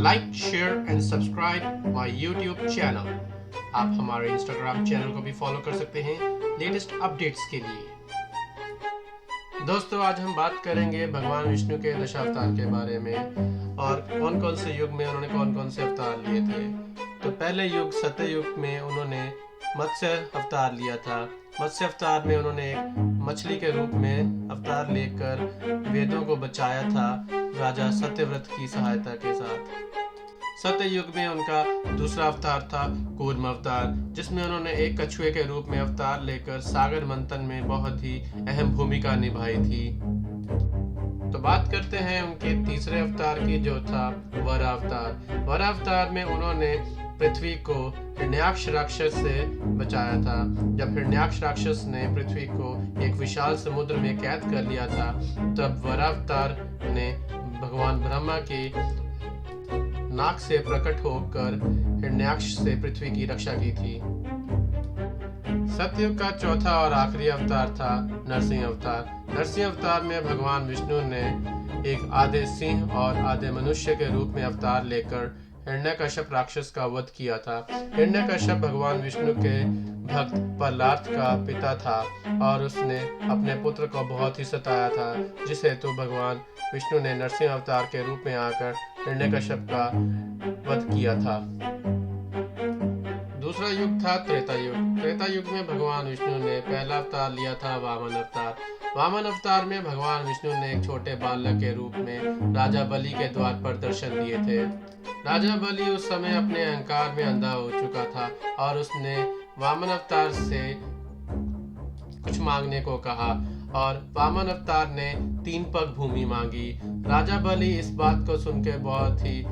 Like, share and subscribe my YouTube channel. आप हमारे Instagram channel को भी फॉलो कर सकते हैं लेटेस्ट अपडेट्स के लिए। दोस्तों, आज हम बात करेंगे भगवान विष्णु के दशावतार के बारे में और कौन कौन से युग में उन्होंने कौन कौन से अवतार लिए थे। तो पहले युग सत्ययुग में उन्होंने मत्स्य अवतार लिया था। मत्स्य अवतार में उन्होंने एक मछली के रूप में अवतार लेकर वेदों को बचाया था राजा सत्यव्रत की सहायता के साथ। सत्ययुग में उनका दूसरा अवतार था कूर्म अवतार, जिसमें उन्होंने एक कछुए के रूप में अवतार लेकर सागर मंथन में बहुत ही अहम भूमिका निभाई थी। तो बात करते हैं उनके तीसरे अवतार की, जो था वराह अवतार। वराह अवतार में उन्होंने पृथ्वी को हिरण्याक्ष राक्षस से बचाया था। जब हिरण्याक्ष राक्षस ने पृथ्वी को एक विशाल समुद्र में कैद कर लिया था, तब वराह अवतार ने भगवान ब्रह्मा के नाक से प्रकट होकर हिरण्याक्ष से पृथ्वी की रक्षा की थी। सतयुग का चौथा और आखिरी अवतार था नरसिंह अवतार। नरसिंह अवतार में भगवान विष्णु ने एक आधे सिंह और आधे मनुष्य के रूप में अवतार लेकर हिरण्यकश्यप राक्षस का वध किया था। हिरण्यकश्यप भगवान विष्णु के भक्त प्रहलाद का पिता था और उसने अपने पुत्र को बहुत ही सताया था, जिस हेतु भगवान विष्णु ने नरसिंह अवतार के रूप में आकर हिरण्यकश्यप का वध किया था। दूसरा युग था त्रेता युग। त्रेता युग में भगवान विष्णु ने पहला अवतार लिया था वामन अवतार। वामन अवतार में भगवान विष्णु ने एक छोटे बालक के रूप में राजा बलि के द्वार पर दर्शन दिए थे। राजा बलि उस समय अपने अहंकार में अंधा हो चुका था और उसने वामन अवतार से कुछ मांगने को कहा और वामन अवतार ने 3 पग भूमि मांगी। राजा बलि इस बात को सुनकर बहुत ही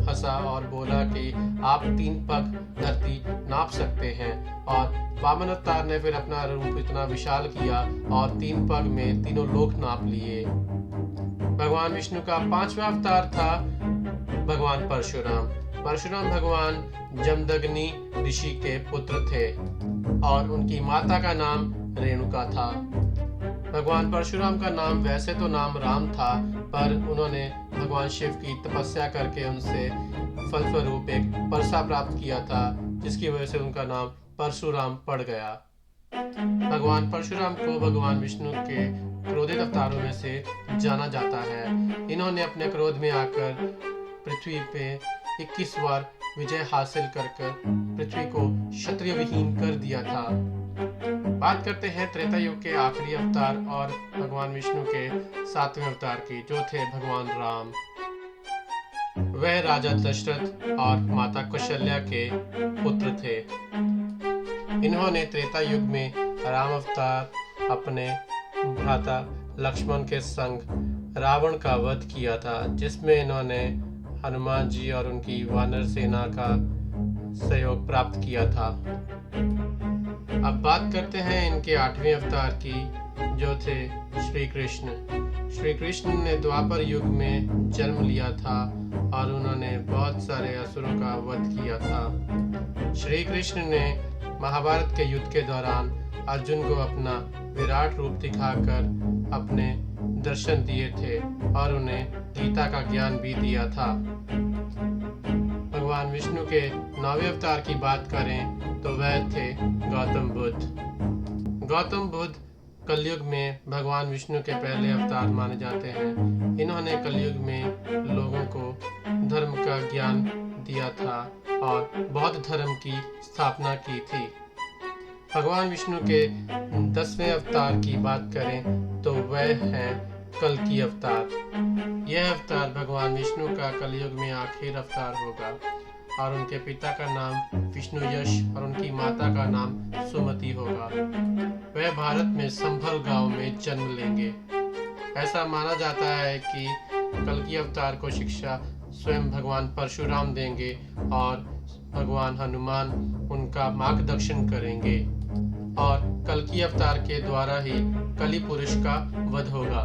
हंसा और बोला कि आप 3 पग धरती नाप सकते हैं, और वामन अवतार ने फिर अपना रूप इतना विशाल किया और 3 पग में तीनों लोक नाप लिए। भगवान विष्णु का 5वां अवतार था भगवान परशुराम। परशुराम भगवान जमदग्नि ऋषि के पुत्र थे और उनकी माता का नाम रेणुका था। भगवान परशुराम का नाम वैसे तो नाम राम था, पर उन्होंने भगवान शिव की तपस्या करके उनसे फलस्वरूप एक परसा प्राप्त किया था, जिसकी वजह से उनका नाम परशुराम पड़ गया। भगवान परशुराम को भगवान विष्णु के क्रोधित अवतारों में से जाना जाता है। इन्होंने अपने क्रोध में आकर पृथ्वी पे 21 बार विजय हासिल कर पृथ्वी को क्षत्रिय विहीन कर दिया था। बात करते हैं त्रेता युग के आखिरी अवतार और भगवान विष्णु के 7वें अवतार की, जो थे भगवान राम। वह राजा दशरथ और माता कौशल्या के पुत्र थे। इन्होंने त्रेता युग में राम अवतार अपने भ्राता लक्ष्मण के संग रावण का वध किया था, जिसमें इन्होंने हनुमान जी और उनकी वानर सेना का सहयोग प्राप्त किया था। अब बात करते हैं इनके 8वें अवतार की, जो थे श्री कृष्ण। श्री कृष्ण ने द्वापर युग में जन्म लिया था और उन्होंने बहुत सारे असुरों का वध किया था। श्री कृष्ण ने महाभारत के युद्ध के दौरान अर्जुन को अपना विराट रूप दिखाकर अपने दर्शन दिए थे और उन्हें गीता का ज्ञान भी दिया था। भगवान विष्णु के 9वें अवतार की बात करें तो वह थे गौतम बुद्ध। गौतम बुद्ध कलयुग में भगवान विष्णु के पहले अवतार माने जाते हैं। इन्होंने कलयुग में लोगों को धर्म का ज्ञान दिया था और बौद्ध धर्म की स्थापना की थी। भगवान विष्णु के 10वें अवतार की बात करें तो वह है कल्कि अवतार। यह अवतार भगवान विष्णु का कलयुग में आखिरी अवतार होगा और उनके पिता का नाम विष्णु यश और उनकी माता का नाम सुमति होगा। वह भारत में संभल गांव में जन्म लेंगे। ऐसा माना जाता है कि कल्कि अवतार को शिक्षा स्वयं भगवान परशुराम देंगे और भगवान हनुमान उनका मार्गदर्शन करेंगे और कल्कि अवतार के द्वारा ही कलि पुरुष का वध होगा।